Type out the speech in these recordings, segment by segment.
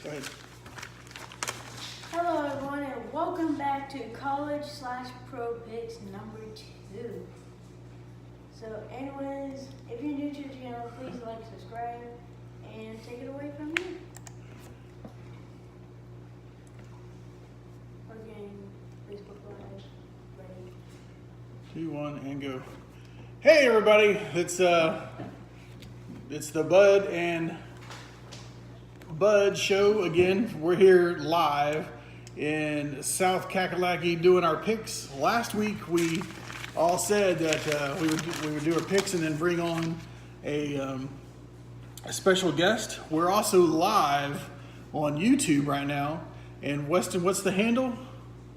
Go ahead. Hello everyone and welcome back to College/Pro Picks number 2. So anyways, if you're new to the channel, please like, subscribe, and take it away from me. We're getting Facebook Live ready. 2, 1, and go. Hey everybody, it's the Bud and Bud show again. We're here live in South Kakalaki doing our picks. Last week we all said that we would do our picks and then bring on a special guest. We're also live on YouTube right now. And Weston, what's the handle?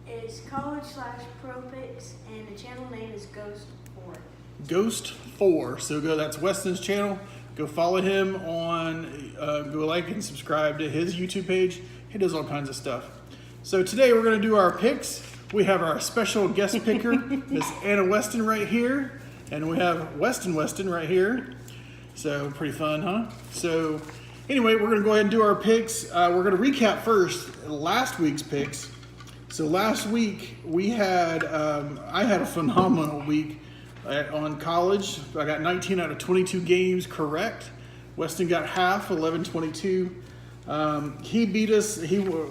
It's College/Pro Picks and the channel name is Ghost4. Ghost4. So that's Weston's channel. Go follow him on, go like and subscribe to his YouTube page. He does all kinds of stuff. So today we're going to do our picks. We have our special guest picker, Miss Anna Weston right here. And we have Weston right here. So pretty fun, huh? So anyway, we're going to go ahead and do our picks. We're going to recap first last week's picks. So last week we had, I had a phenomenal week on college. I got 19 out of 22 games correct. Weston got half, 11-22. He beat us.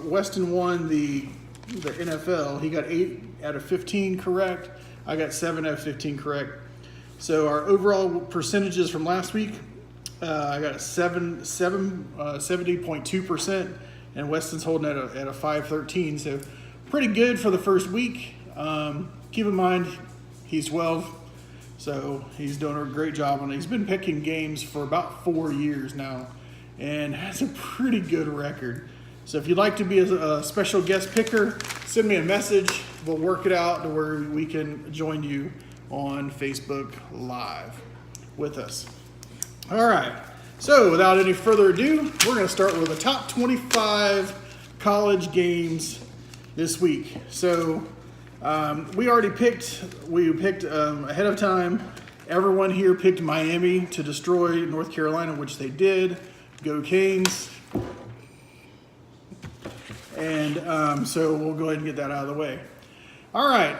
Weston won the NFL. He got 8 out of 15 correct. I got 7 out of 15 correct. So our overall percentages from last week, I got 70.2%, and Weston's holding at a 513. So pretty good for the first week. Keep in mind, he's 12. So he's doing a great job on it. He's been picking games for about 4 years now and has a pretty good record. So if you'd like to be a special guest picker, send me a message. We'll work it out to where we can join you on Facebook Live with us. All right. So without any further ado, we're going to start with the top 25 college games this week. So we picked ahead of time. Everyone here picked Miami to destroy North Carolina, which they did. Go Canes. And so we'll go ahead and get that out of the way. All right.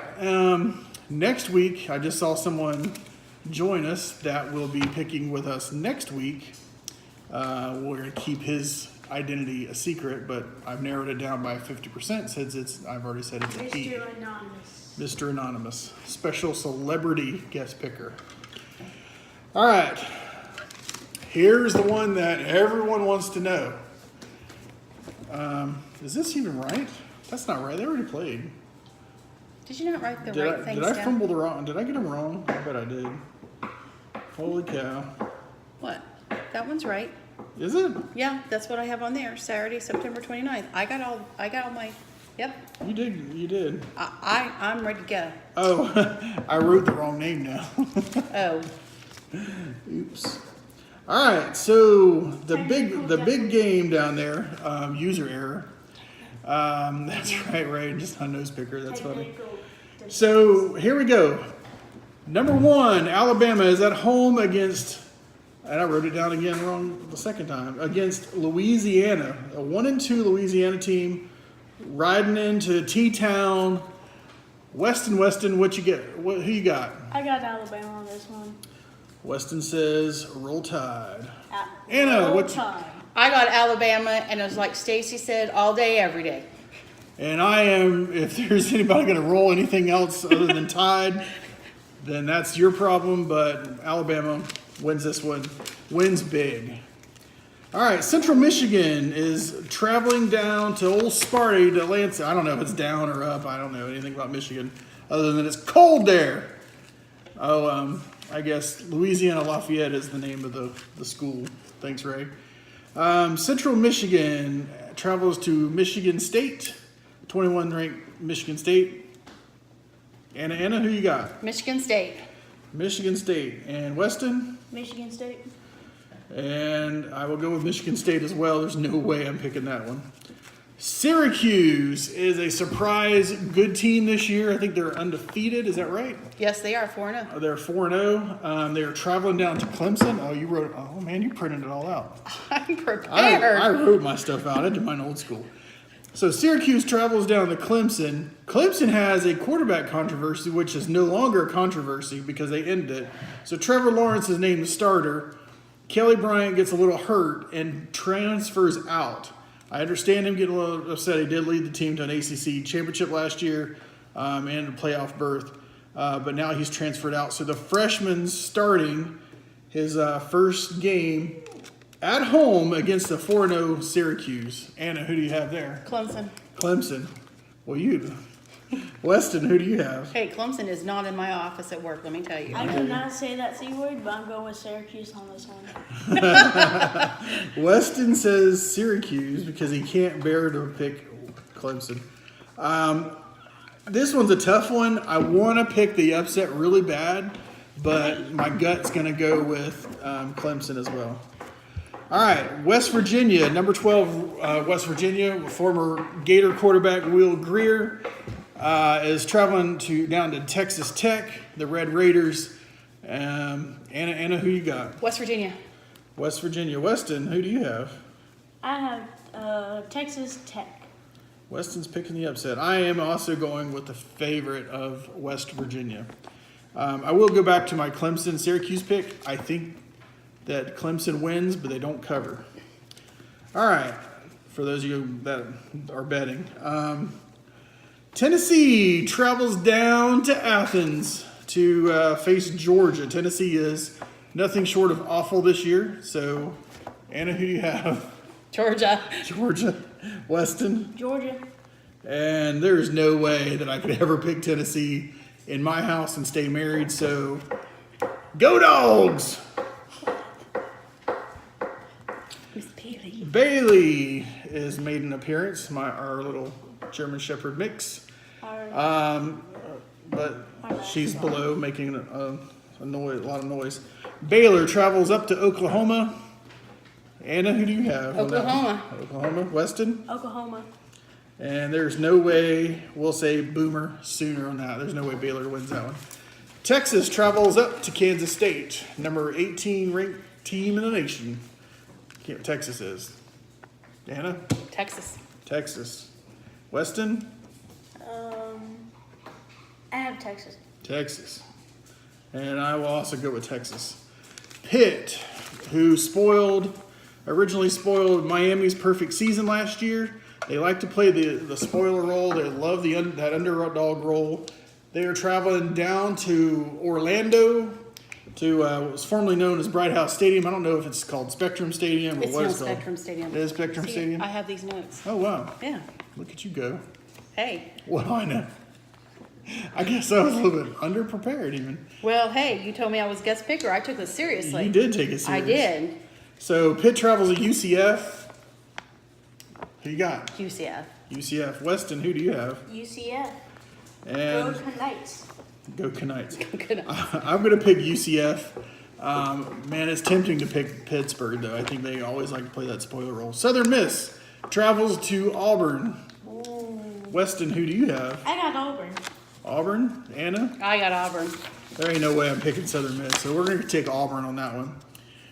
Next week, I just saw someone join us that will be picking with us next week. We're going to keep his identity a secret, but I've narrowed it down by 50% since I've already said it's a he. Mr. Anonymous. Mr. Anonymous, special celebrity guest picker. All right, here's the one that everyone wants to know. Is this even right? That's not right. They already played. Did you not write the right things down? Did I fumble the wrong? Did I get them wrong? I bet I did. Holy cow! What? That one's right. Is it? Yeah, that's what I have on there. Saturday, September 29th. I got all my. Yep. You did. I'm ready to go. Oh, I wrote the wrong name now. Oh. Oops. All right, so the big game down there, user error. That's right, just on nose picker. That's funny. So here we go. Number 1, Alabama is at home against, and I wrote it down again wrong the second time, against Louisiana, a 1-2 Louisiana team, riding into T-Town. Weston, what you get? Who you got? I got Alabama on this one. Weston says, roll Tide. Anna, Roll Tide. I got Alabama, and it was like Stacy said, all day, every day. And I am, if there's anybody going to roll anything else other than Tide, then that's your problem, but Alabama wins this one, wins big. All right, Central Michigan is traveling down to old Sparty to Lansing. I don't know if it's down or up. I don't know anything about Michigan other than it's cold there. Oh, I guess Louisiana Lafayette is the name of the school. Thanks, Ray. Central Michigan travels to Michigan State, 21 ranked Michigan State. Anna, who you got? Michigan State. Michigan State. And Weston? Michigan State. And I will go with Michigan State as well. There's no way I'm picking that one. Syracuse is a surprise good team this year. I think they're undefeated. Is that right? Yes, they are 4-0. They're 4-0. They're traveling down to Clemson. Oh, you wrote. Oh man, you printed it all out. I'm prepared. I wrote my stuff out. I did mine old school. So Syracuse travels down to Clemson. Clemson has a quarterback controversy, which is no longer a controversy because they ended it. So Trevor Lawrence is named the starter. Kelly Bryant gets a little hurt and transfers out. I understand him getting a little upset. He did lead the team to an ACC championship last year and a playoff berth. But now he's transferred out. So the freshman's starting his first game at home against the 4-0 Syracuse. Anna, who do you have there? Clemson. Clemson. Well, Weston, who do you have? Hey, Clemson is not in my office at work, let me tell you. I cannot say that C word, but I'm going with Syracuse on this one. Weston says Syracuse because he can't bear to pick Clemson. This one's a tough one. I want to pick the upset really bad, but my gut's going to go with Clemson as well. All right, West Virginia, number 12, West Virginia, former Gator quarterback Will Greer is traveling down to Texas Tech, the Red Raiders. Anna, who you got? West Virginia. West Virginia. Weston, who do you have? I have Texas Tech. Weston's picking the upset. I am also going with the favorite of West Virginia. I will go back to my Clemson-Syracuse pick. I think that Clemson wins, but they don't cover. All right, for those of you that are betting. Tennessee travels down to Athens to face Georgia. Tennessee is nothing short of awful this year. So, Anna, who do you have? Georgia. Georgia. Weston. Georgia. And there's no way that I could ever pick Tennessee in my house and stay married. So, go Dogs! Miss Bailey. Bailey is made an appearance. Our little German Shepherd mix. But she's below making a lot of noise. Baylor travels up to Oklahoma. Anna, who do you have? Oklahoma. Oklahoma. Weston? Oklahoma. And there's no way, we'll say Boomer Sooner on that. There's no way Baylor wins that one. Texas travels up to Kansas State, number 18 ranked team in the nation. Texas is. Anna? Texas. Texas. Weston? I have Texas. Texas. And I will also go with Texas. Pitt, who originally spoiled Miami's perfect season last year. They like to play the spoiler role. They love that underdog role. They are traveling down to Orlando to what was formerly known as Bright House Stadium. I don't know if it's called Spectrum Stadium or It's what not it's called. Spectrum Stadium. It is Spectrum See, Stadium? I have these notes. Oh, wow. Yeah. Look at you go. Hey. Well, I know. I guess I was a little bit underprepared even. Well, hey, you told me I was guest picker. I took this seriously. You did take it serious. I did. So Pitt travels to UCF. Who you got? UCF. UCF. Weston, who do you have? UCF. And Go Knights. Go Knights. Good. I'm going to pick UCF. Man, it's tempting to pick Pittsburgh, though. I think they always like to play that spoiler role. Southern Miss travels to Auburn. Ooh. Weston, who do you have? I got Auburn. Auburn? Anna? I got Auburn. There ain't no way I'm picking Southern Miss, so we're going to take Auburn on that one.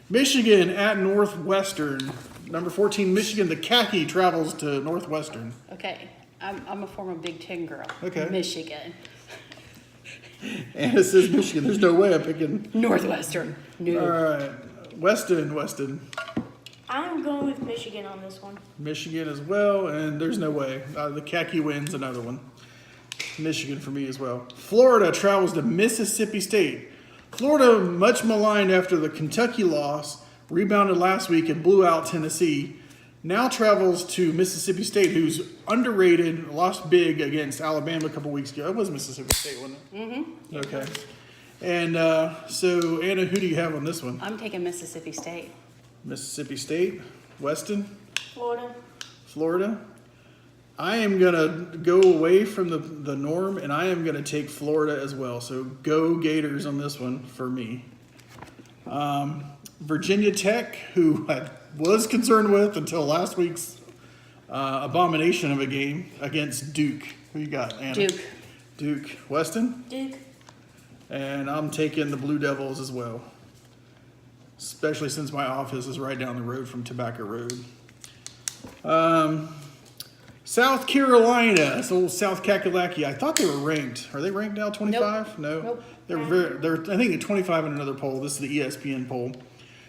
Michigan at Northwestern. Number 14, Michigan. The khaki travels to Northwestern. Okay. I'm a former Big Ten girl. Okay. Michigan. Anna says Michigan. There's no way I'm picking. Northwestern. No. All right. Weston. I'm going with Michigan on this one. Michigan as well, and there's no way. The khaki wins another one. Michigan for me as well. Florida travels to Mississippi State. Florida, much maligned after the Kentucky loss, rebounded last week and blew out Tennessee. Now travels to Mississippi State, who's underrated, lost big against Alabama a couple weeks ago. It was Mississippi State, wasn't it? Mm-hmm. Okay. And so, Anna, who do you have on this one? I'm taking Mississippi State. Mississippi State. Weston? Florida. I am going to go away from the norm, and I am going to take Florida as well. So go Gators on this one for me. Virginia Tech, who I was concerned with until last week's abomination of a game against Duke. Who you got, Anna? Duke. Weston? Duke. And I'm taking the Blue Devils as well. Especially since my office is right down the road from Tobacco Road. South Carolina, it's old South Kakalaki. I thought they were ranked. Are they ranked now? 25? No. Nope. They're I think at 25 in another poll. This is the ESPN poll.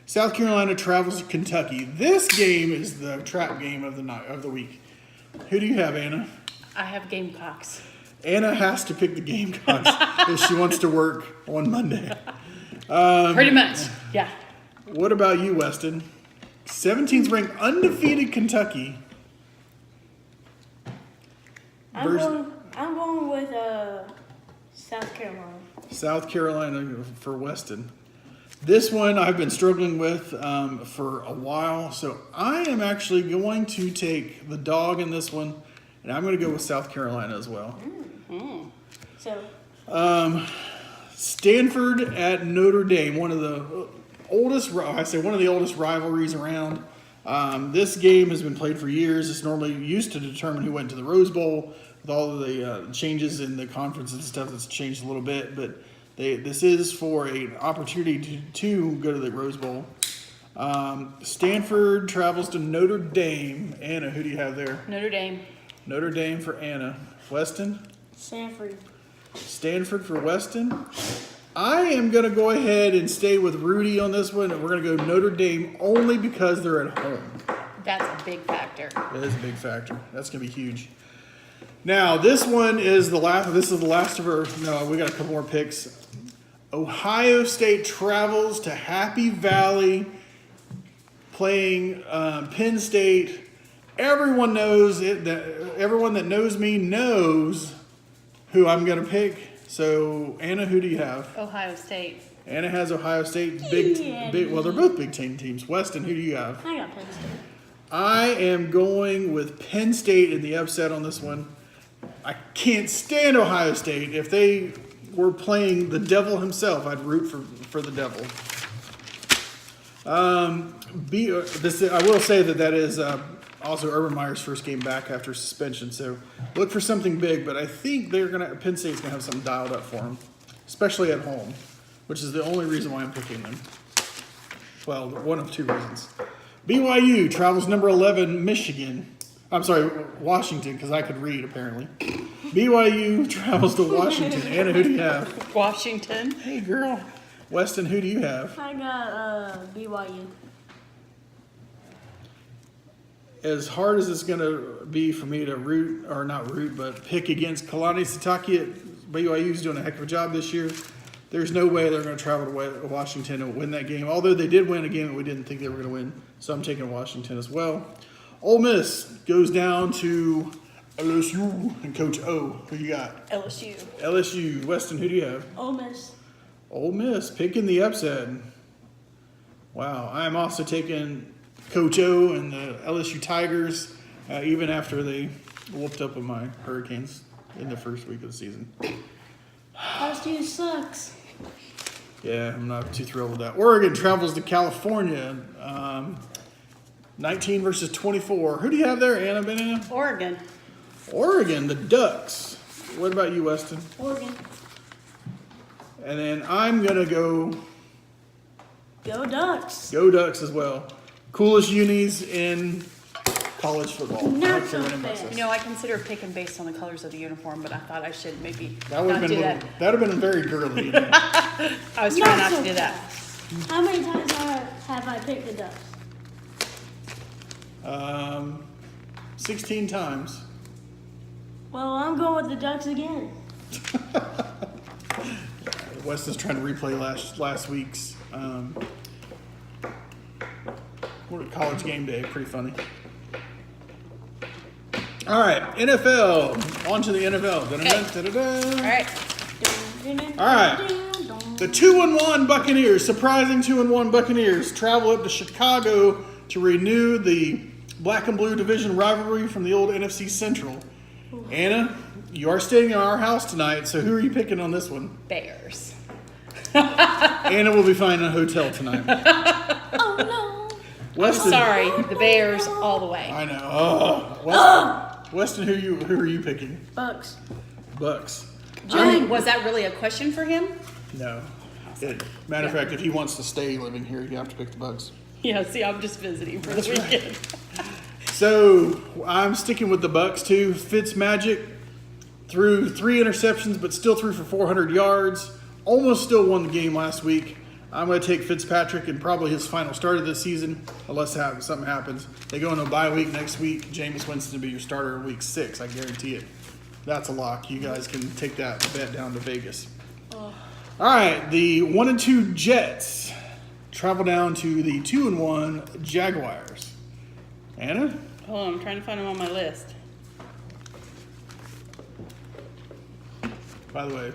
South Carolina travels to Kentucky. This game is the trap game of the week. Who do you have, Anna? I have Gamecocks. Anna has to pick the Gamecocks if she wants to work on Monday. Pretty much, yeah. What about you, Weston? 17th ranked undefeated Kentucky. I'm going with South Carolina. South Carolina for Weston. This one I've been struggling with for a while, so I am actually going to take the dog in this one, and I'm going to go with South Carolina as well. So. Stanford at Notre Dame, one of the oldest rivalries around. This game has been played for years. It's normally used to determine who went to the Rose Bowl. With all of the changes in the conference and stuff, that's changed a little bit. But this is for an opportunity to go to the Rose Bowl. Stanford travels to Notre Dame. Anna, who do you have there? Notre Dame. Notre Dame for Anna. Weston? Stanford for Weston. I am going to go ahead and stay with Rudy on this one. We're going to go Notre Dame only because they're at home. That's a big factor. That is a big factor. That's going to be huge. Now, this one is the last. This is the last of our. No, we got a couple more picks. Ohio State travels to Happy Valley, playing Penn State. Everyone knows it. Everyone that knows me knows who I'm going to pick. So, Anna, who do you have? Ohio State. Anna has Ohio State. Big. Well, they're both Big Ten teams. Weston, who do you have? I got Penn State. I am going with Penn State in the upset on this one. I can't stand Ohio State. If they were playing the devil himself, I'd root for the devil. I will say that is also Urban Meyer's first game back after suspension, so look for something big. But I think Penn State's gonna have something dialed up for them, especially at home, which is the only reason why I'm picking them. Well, one of two reasons. BYU travels number 11 Washington, because I could read apparently. BYU travels to Washington. Anna, who do you have? Washington. Hey, girl. Weston, who do you have? I got BYU. As hard as it's going to be for me to but pick against Kalani Sitake, BYU's doing a heck of a job this year. There's no way they're going to travel to Washington and win that game, although they did win a game that we didn't think they were going to win. So I'm taking Washington as well. Ole Miss goes down to LSU and Coach O. Who you got? LSU. Weston, who do you have? Ole Miss. Ole Miss picking the upset. Wow. I am also taking Coach O and the LSU Tigers, even after they whooped up on my Hurricanes in the first week of the season. LSU sucks. Yeah, I'm not too thrilled with that. Oregon travels to California. 19 versus 24. Who do you have there, Anna Banana? Oregon, the Ducks. What about you, Weston? Oregon. And then I'm going to go Ducks. Go Ducks as well. Coolest unis in college football. Not so fast. I consider picking based on the colors of the uniform, but I thought I should maybe That would not have do been that. that would have been very girly. I was trying not to do that. How many times have I picked the Ducks? 16 times. Well, I'm going with the Ducks again. Weston's trying to replay last week's college game day. Pretty funny. All right, NFL. On to the NFL. All right. All right. The 2-1 Buccaneers, surprising 2-1 Buccaneers, travel up to Chicago to renew the Black and Blue division rivalry from the old NFC Central. Anna, you are staying in our house tonight, so who are you picking on this one? Bears. Anna will be finding a hotel tonight. Oh no. I'm Weston. sorry, the Bears all the way. I know. Weston, who are you picking? Bucks. Bucks. Was that really a question for him? No. Matter of fact, if he wants to stay living here, you have to pick the Bucks. Yeah, see, I'm just visiting for That's the right. weekend. So I'm sticking with the Bucks too. Fitzmagic threw 3 interceptions, but still threw for 400 yards. Almost still won the game last week. I'm going to take Fitzpatrick in probably his final start of the season, unless something happens. They go into a bye week next week. Jameis Winston will be your starter in week 6. I guarantee it. That's a lock. You guys can take that bet down to Vegas. All right, the 1-2 Jets travel down to the 2-1 Jaguars. Anna? Hold on, I'm trying to find them on my list. By the way,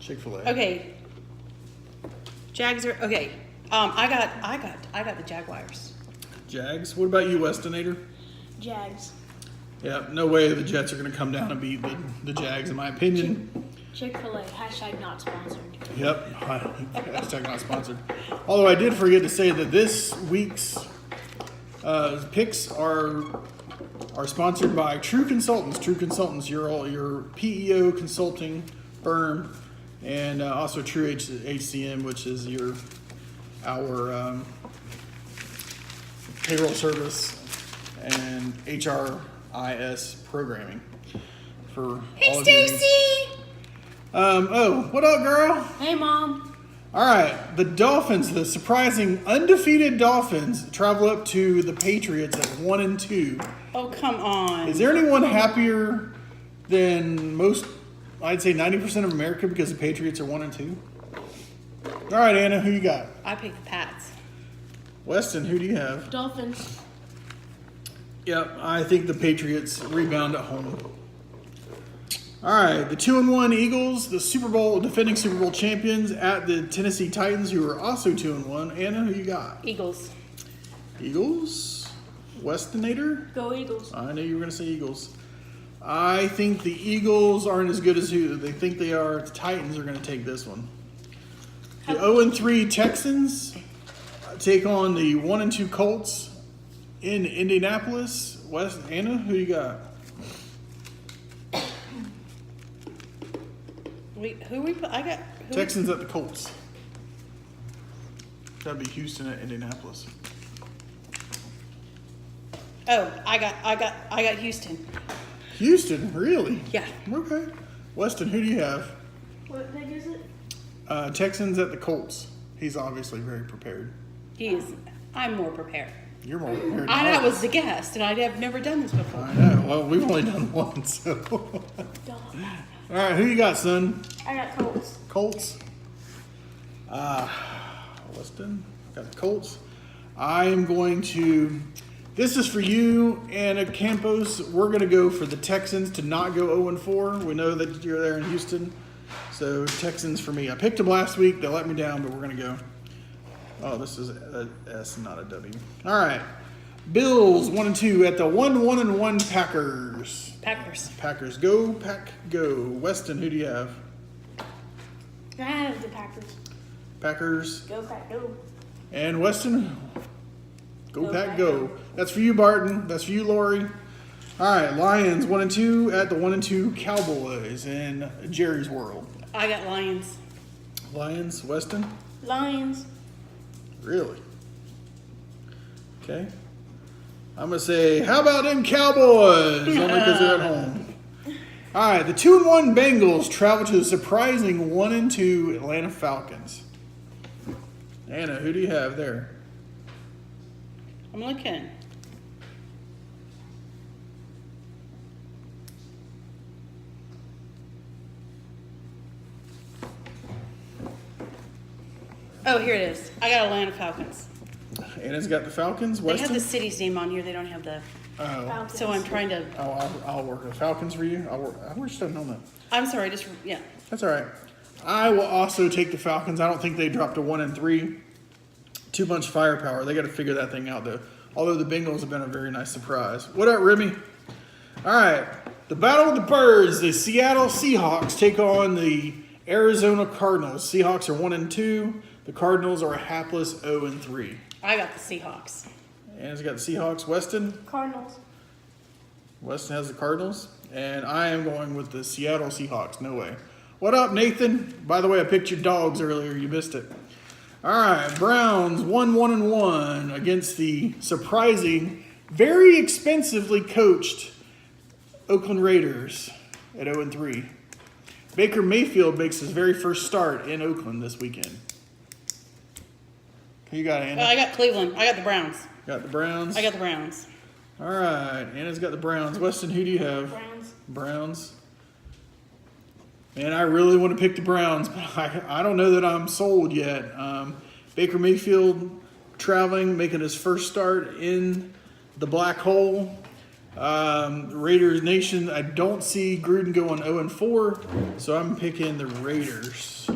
Chick-fil-A. Okay. Jags are okay. I got the Jaguars. Jags. What about you, Westonator? Jags. Yeah, no way the Jets are going to come down and beat the Jags, in my opinion. Chick-fil-A, hashtag not sponsored. Yep, hashtag not sponsored. Although I did forget to say that this week's picks are sponsored by True Consultants. True Consultants, your PEO consulting firm, and also True HCM, which is our payroll service and HRIS programming for all of your needs. What up, girl? Hey, Mom. All right, the Dolphins, the surprising undefeated Dolphins, travel up to the Patriots at 1-2. Oh, come on. Is there anyone happier than most? I'd say 90% of America because the Patriots are 1-2. All right, Anna, who you got? I picked the Pats. Weston, who do you have? Dolphins. Yep, I think the Patriots rebound at home. All right, the 2-1 Eagles, the defending Super Bowl champions, at the Tennessee Titans, who are also 2-1. Anna, who you got? Eagles. Eagles. Westonator? Go Eagles. I knew you were going to say Eagles. I think the Eagles aren't as good as who they think they are. The Titans are going to take this one. The 0-3 Texans take on the 1-2 Colts in Indianapolis. Anna, who you got? Wait, who we put? I got who? Texans at the Colts. That'd be Houston at Indianapolis. Oh, I got Houston. Houston, really? Yeah. Okay. Weston, who do you have? What pick is it? Texans at the Colts. He's obviously very prepared. He is. I'm more prepared. You're more prepared. I was the guest, and I have never done this before. I know. Well, we've only done one, so. All right, who you got, son? I got Colts. Colts. Weston, got the Colts. I am going to. This is for you, Anna Campos. We're going to go for the Texans to not go 0-4. We know that you're there in Houston. So, Texans for me. I picked them last week. They let me down, but we're going to go. Oh, this is a S, not a W. All right. Bills 1-2 at the 1-1 Packers. Packers. Go, Pack, go. Weston, who do you have? I have the Packers. Packers. Go Pack, go. And Weston, go Pack, go. That's for you, Barton. That's for you, Lori. All right, Lions 1-2 at the 1-2 Cowboys in Jerry's world. I got Lions. Lions, Weston? Lions. Really? Okay. I'm going to say, how about them Cowboys? Only because they're at home. All right, the 2-1 Bengals travel to the surprising 1-2 Atlanta Falcons. Anna, who do you have there? I'm looking. Oh, here it is. I got Atlanta Falcons. Anna's got the Falcons. They Weston? have the city's name on here. They don't have the. Oh, Falcons. So I'm trying to. I'll work the Falcons for you. I wish I'd known that. I'm sorry. Just yeah. That's all right. I will also take the Falcons. I don't think they dropped to 1-3. Too much firepower. They got to figure that thing out, though. Although the Bengals have been a very nice surprise. What up, Remy? All right. The Battle of the Birds. The Seattle Seahawks take on the Arizona Cardinals. Seahawks are 1-2. The Cardinals are a hapless 0-3. I got the Seahawks. Anna's got the Seahawks. Weston? Cardinals. Weston has the Cardinals. And I am going with the Seattle Seahawks. No way. What up, Nathan? By the way, I picked your dogs earlier. You missed it. All right, Browns 1-1-1 against the surprising, very expensively coached Oakland Raiders at 0-3. Baker Mayfield makes his very first start in Oakland this weekend. Who you got, Anna? I got Cleveland. I got the Browns. Got the Browns? I got the Browns. All right, Anna's got the Browns. Weston, who do you have? Browns. Browns. Man, I really want to pick the Browns, but I don't know that I'm sold yet. Baker Mayfield traveling, making his first start in the black hole. Raiders Nation, I don't see Gruden going 0-4, so I'm picking the Raiders.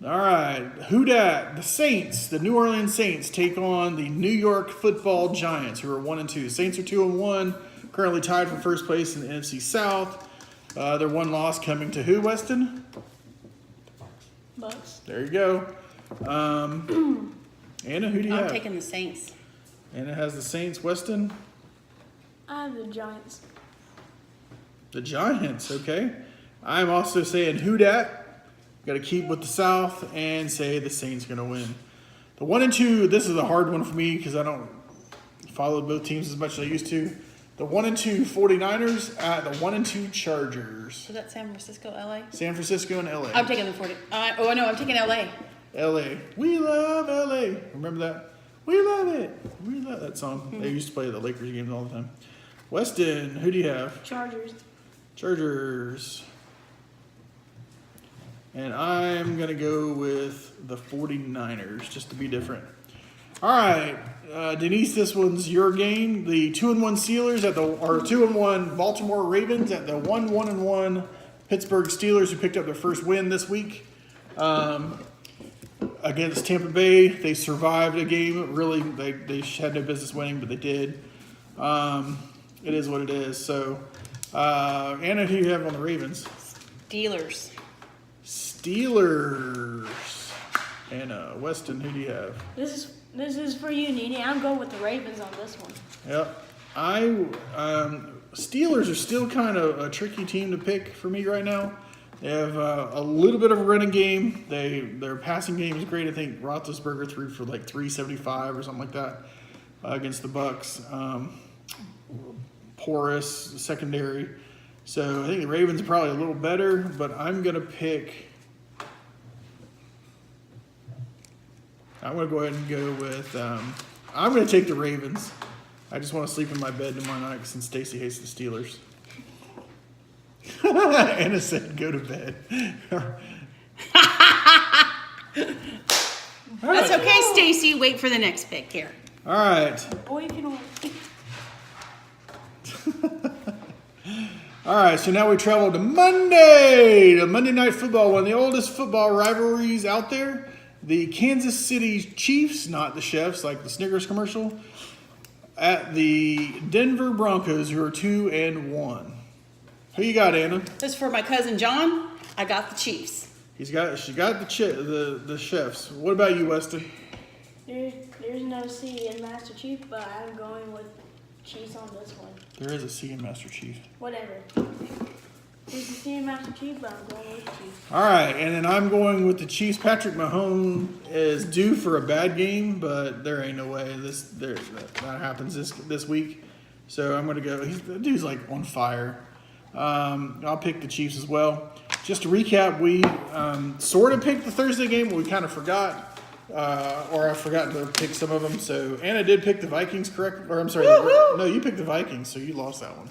All right, who dat? The Saints, the New Orleans Saints, take on the New York Football Giants, who are 1-2. Saints are 2-1, currently tied for first place in the NFC South. Their one loss coming to who, Weston? Bucks. There you go. Anna, who do you have? I'm taking the Saints. Anna has the Saints. Weston? I have the Giants. The Giants, okay. I'm also saying who dat? Got to keep with the South and say the Saints going to win. The 1-2, this is a hard one for me because I don't follow both teams as much as I used to. The 1-2 49ers at the 1-2 Chargers. Was that San Francisco, LA? San Francisco and LA. I'm taking the 40. I'm taking LA. LA. We love LA. Remember that? We love it. We love that song. Mm-hmm. They used to play the Lakers games all the time. Weston, who do you have? Chargers. Chargers. And I'm going to go with the 49ers, just to be different. All right, Denise, this one's your game. The 2-1 Steelers or 2-1 Baltimore Ravens at the 1-1 Pittsburgh Steelers, who picked up their first win this week against Tampa Bay. They survived a game. Really, they had no business winning, but they did. It is what it is. So, Anna, who do you have on the Ravens? Steelers. Steelers. And Weston, who do you have? This is for you, Nene. I'm going with the Ravens on this one. Yep. Steelers are still kind of a tricky team to pick for me right now. They have a little bit of a running game. Their passing game is great. I think Roethlisberger threw for like 375 or something like that against the Bucks. Porous secondary. So I think the Ravens are probably a little better, but I'm going to pick... I'm going to go ahead and go with... I'm going to take the Ravens. I just want to sleep in my bed tomorrow night since Stacy hates the Steelers. Anna said, go to bed. That's okay, Stacy. Wait for the next pick here. All right. Boy, you can only... All right, so now we travel to Monday Night Football, one of the oldest football rivalries out there. The Kansas City Chiefs, not the Chefs, like the Snickers commercial, at the Denver Broncos, who are 2-1. Who you got, Anna? This is for my cousin John. I got the Chiefs. She got the Chefs. What about you, Weston? There's no C in Master Chief, but I'm going with Chiefs on this one. There is a C in Master Chief. Whatever. There's a C in Master Chief, but I'm going with Chiefs. All right, and then I'm going with the Chiefs. Patrick Mahomes is due for a bad game, but there ain't no way that happens this week. So I'm going to go. The dude's like on fire. I'll pick the Chiefs as well. Just to recap, we sort of picked the Thursday game, but we kind of forgot, or I forgot to pick some of them. So Anna did pick the Vikings, correct? Or I'm sorry, no, you picked the Vikings, so you lost that one.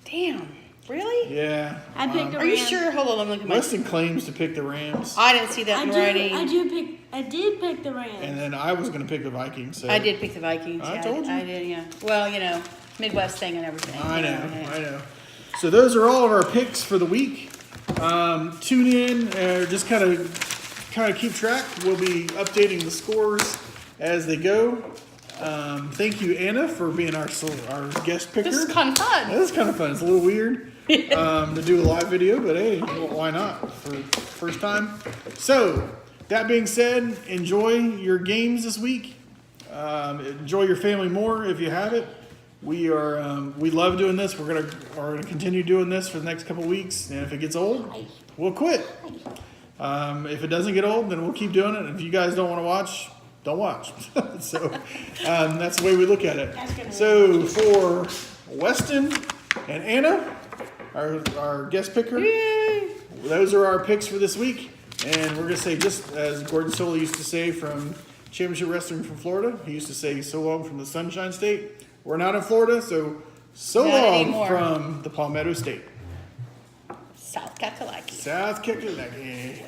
Damn. Really? Yeah. I picked the Are you Rams. sure? Hold on, I'm looking at my... Weston claims to pick the Rams, I didn't see that in writing. I did pick the Rams. and then I was going to pick the Vikings. So I did pick the Vikings. I yeah, told you. I did, yeah. Well, Midwest thing and everything. I know. So those are all of our picks for the week. Tune in, just kind of keep track. We'll be updating the scores as they go. Thank you, Anna, for being our guest picker. This is kind of fun. This is kind of fun. It's a little weird to do a live video, but hey, why not for first time? So that being said, enjoy your games this week. Enjoy your family more if you have it. We love doing this. We're gonna continue doing this for the next couple weeks, and if it gets old, we'll quit. If it doesn't get old, then we'll keep doing it. If you guys don't want to watch, don't watch. So that's the way we look at it. So for Weston and Anna, our guest picker, those are our picks for this week. And we're gonna say, just as Gordon Solie used to say from Championship Wrestling from Florida, he used to say, "So long from the Sunshine State." We're not in Florida, so Not long anymore. from the Palmetto State. South Kakalaki. South Kakalaki.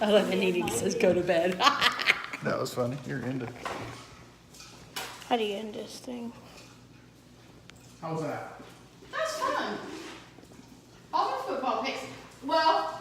I love when he says go to bed. That was funny. You're into. How do you end this thing? How's that? That's fun. All the football picks. Well,